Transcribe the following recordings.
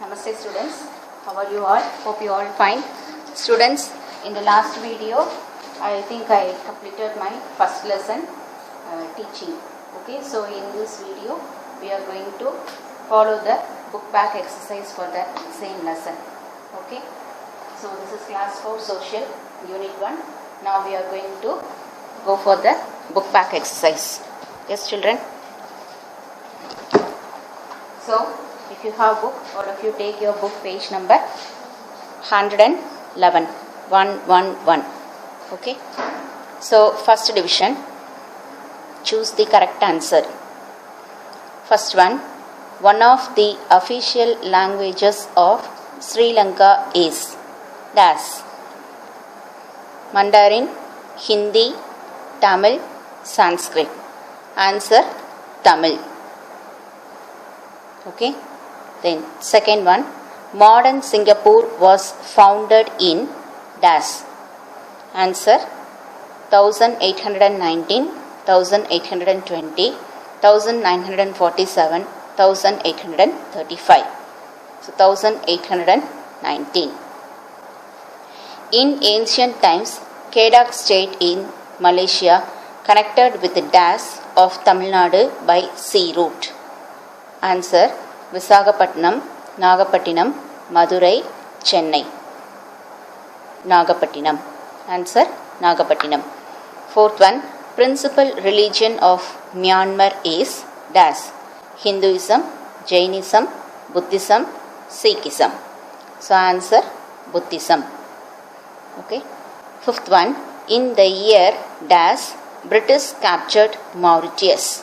Namaste students, how are you all? Hope you all fine. Students, in the last video, I think I completed my first lesson teaching. Okay, so in this video, we are going to follow the book back exercise for the same lesson. Okay, so this is class 4 social unit 1. Now we are going to go for the book back exercise. Yes children? So, if you have book, all of you take your book page number 111, 111. Okay. So, first division, choose the correct answer. First one of the official languages of Sri Lanka is dash. Mandarin, Hindi, Tamil, Sanskrit. Answer, Tamil. Okay. Then second one, modern Singapore was founded in dash. Answer, 1819, 1820, 1947, 1835. So 1819. In ancient times, Kedah state in Malaysia connected with the dash of Tamil Nadu by sea route. Answer, Visakhapatnam, Nagapattinam, Madurai, Chennai. Nagapattinam. Answer, Nagapattinam. Fourth one, principal religion of Myanmar is dash. Hinduism, Jainism, Buddhism, Sikhism. So answer, Buddhism. Okay. Fifth one, in the year dash, British captured Mauritius.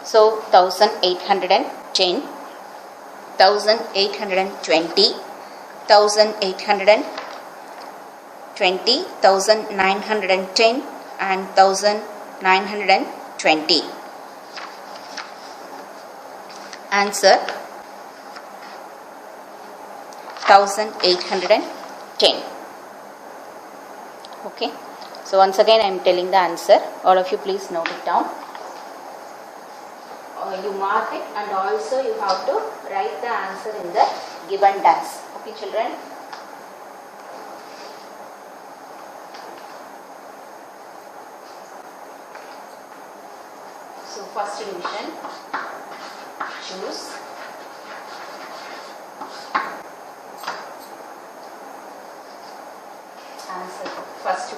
So 1810, 1820, 1820, 1910 and 1920. Answer, 1810. Okay. So once again I am telling the answer. All of you please note it down. You mark it and also you have to write the answer in the given dash. Okay children? So first division, choose. Answer. First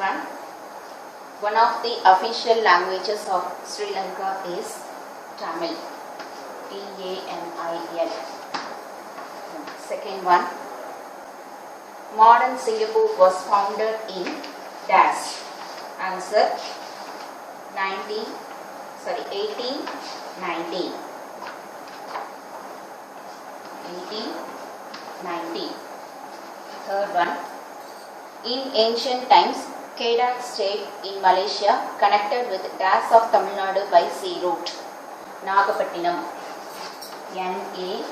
one of the official languages of Sri Lanka is Tamil. Tamil. Second one, modern Singapore was founded in dash. Answer, 1819. 1819. Third one, in ancient times, Kedah state in Malaysia connected with dash of Tamil Nadu by sea route. Nagapattinam. Nagapattinam.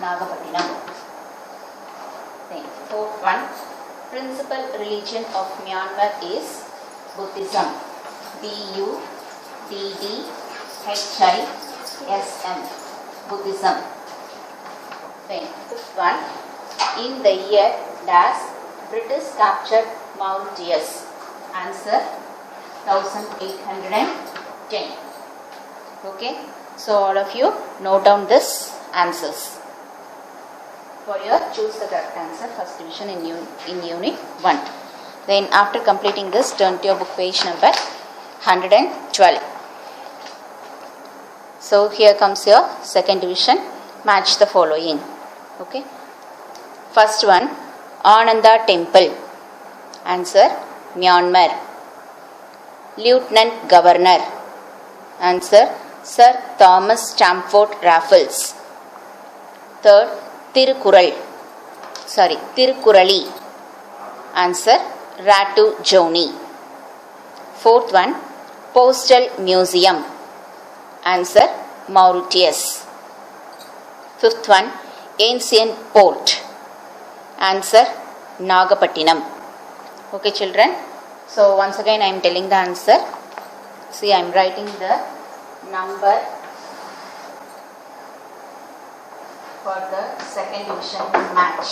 Nagapattinam. Then fourth one, principal religion of Myanmar is Buddhism. Buddhism. Buddhism. Then fifth one, in the year dash, British captured Mauritius. Answer, 1810. Okay. So all of you note down this answers for your choose the correct answer first division in unit 1. Then after completing this, turn to your book page number 112. So here comes your second division. Match the following. Okay. First one, Ananda Temple. Answer, Myanmar. Lieutenant Governor. Answer, Sir Thomas Stamford Raffles. Third, Tirukkurali. Answer, Ratu Joni. Fourth one, Postal Museum. Answer, Mauritius. Fifth one, Ancient Port. Answer, Nagapattinam. Okay children. So once again I am telling the answer. See, I am writing the number for the second division match.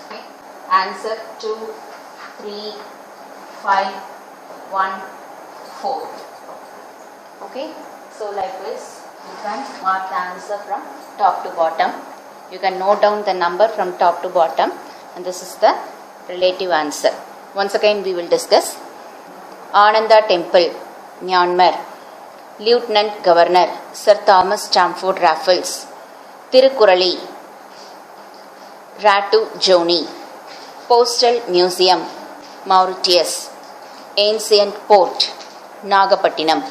Okay. Answer 2, 3, 5, 1, 4. Okay. So like this, you can mark the answer from top to bottom. You can note down the number from top to bottom, and this is the relative answer. Once again we will discuss. Ananda Temple, Myanmar. Lieutenant Governor Sir Thomas Stamford Raffles. Tirukkurali, Ratu Joni. Postal Museum, Mauritius. Ancient Port, Nagapattinam.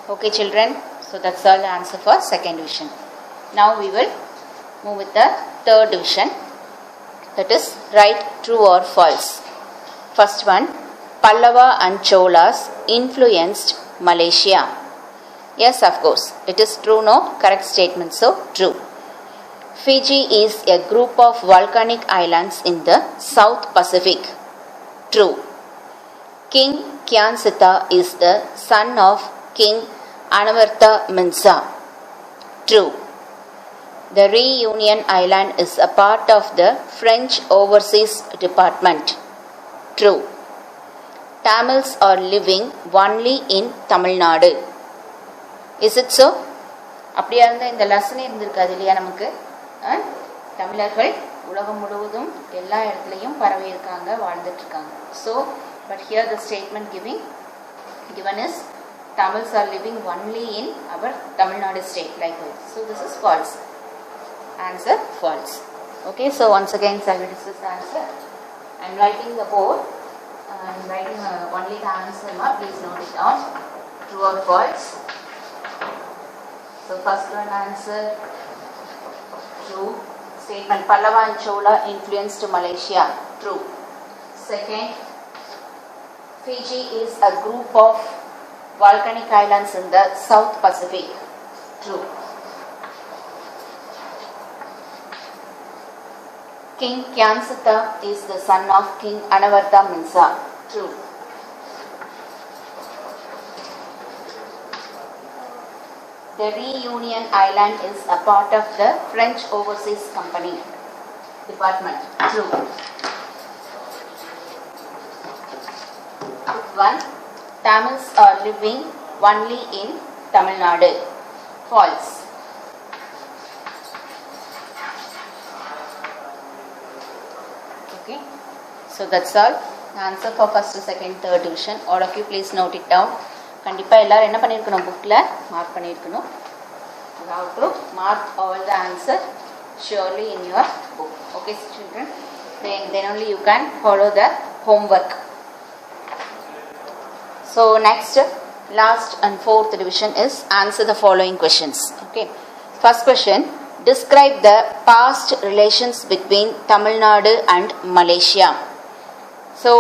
Okay children, so that's all the answer for second division. Now we will move with the third division, that is write true or false. First one, Pallava and Cholas influenced Malaysia. Yes, of course, it is true, no? Correct statement, so true. Fiji is a group of volcanic islands in the South Pacific. True. King Kyansita is the son of King Anavarta Minsa. True. The Reunion Island is a part of the French Overseas Department. True. Tamils are living only in Tamil Nadu. Is it so? அப்படியா இருந்தால் இந்த லெசனே இருந்திருக்காது இல்லையா நமக்கு. தமிழர்கள் உலகம் முழுவதும் எல்லா இடத்துலையும் பரவி இருக்காங்க, வாழ்ந்துட்டு இருக்காங்க. So, but here the statement given is Tamils are living only in our Tamil Nadu state, like this. So this is false. Answer false. Okay, so once again I will discuss the answer. I am writing the board. I am writing only the answer. Please note it down. True or false. So first one answer true. Statement Pallava and Chola influenced Malaysia. True. Second, Fiji is a group of volcanic islands in the South Pacific. True. King Kyansita is the son of King Anavarta Minsa. True. The Reunion Island is a part of the French Overseas Company Department. True. One, Tamils are living only in Tamil Nadu. False. Okay. So that's all. The answer for first, second, third division. All of you please note it down. கண்டிப்பாக எல்லாரும் என்ன பண்ணியிருக்கணும், புக்கில் mark பண்ணியிருக்கணும். You have to mark all the answer surely in your book. Okay children, then only you can follow the homework. So next, last and fourth division is answer the following questions. Okay, first question, describe the past relations between Tamil Nadu and Malaysia. So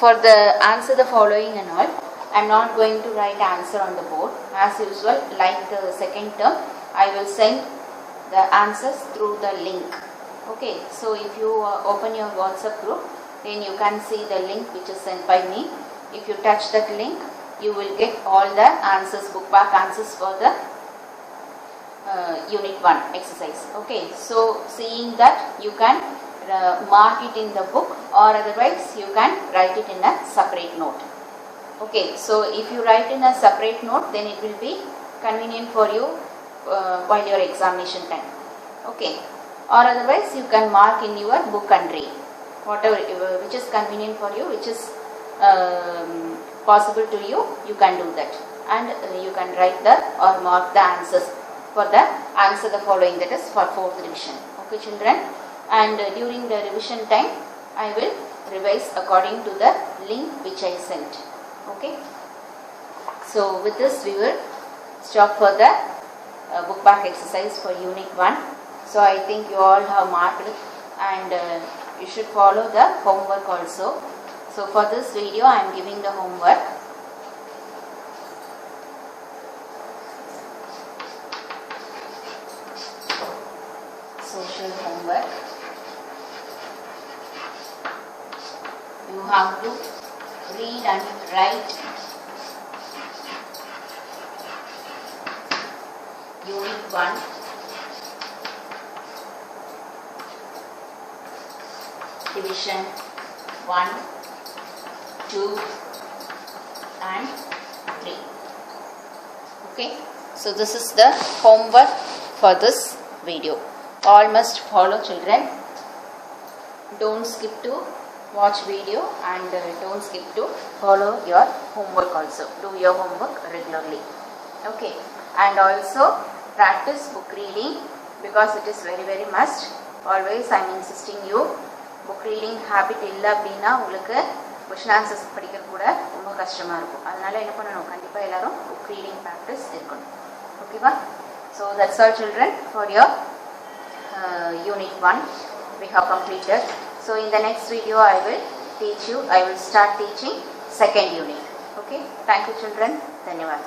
for the answer the following and all, I am not going to write answer on the board. As usual, like the second term, I will send the answers through the link. Okay, so if you open your WhatsApp group, then you can see the link which is sent by me. If you touch that link, you will get all the answers, book back answers for the unit 1 exercise. Okay, so seeing that, you can mark it in the book, or otherwise you can write it in a separate note. Okay, so if you write in a separate note, then it will be convenient for you while your examination time. Okay, or otherwise you can mark in your book and read, whatever which is convenient for you, which is possible to you, you can do that, and you can write the or mark the answers for the answer the following, that is for fourth revision. Okay children, and during the revision time I will revise according to the link which I sent. Okay, so with this we will stop for the book back exercise for unit 1. So I think you all have marked it, and you should follow the homework also. So for this video I am giving the homework. Social homework. You have to read and write Unit 1, Division 1, 2 and 3. Okay, so this is the homework for this video. All must follow, children. Don't skip to watch video and don't skip to follow your homework also. Do your homework regularly. Okay, and also practice book reading because it is very must. Always I am insisting you book reading habit illa அப்படினா உங்களுக்கு question answers படிக்க கூட ரொம்ப கஷ்டமா இருக்கும். அதனால என்ன பண்ணனும், கண்டிப்பா எல்லாரும் book reading practice இருக்கணும். ஓகேவா? So that's all children for your unit 1 we have completed. So in the next video I will start teaching second unit. Okay, thank you children. धन्यवाद.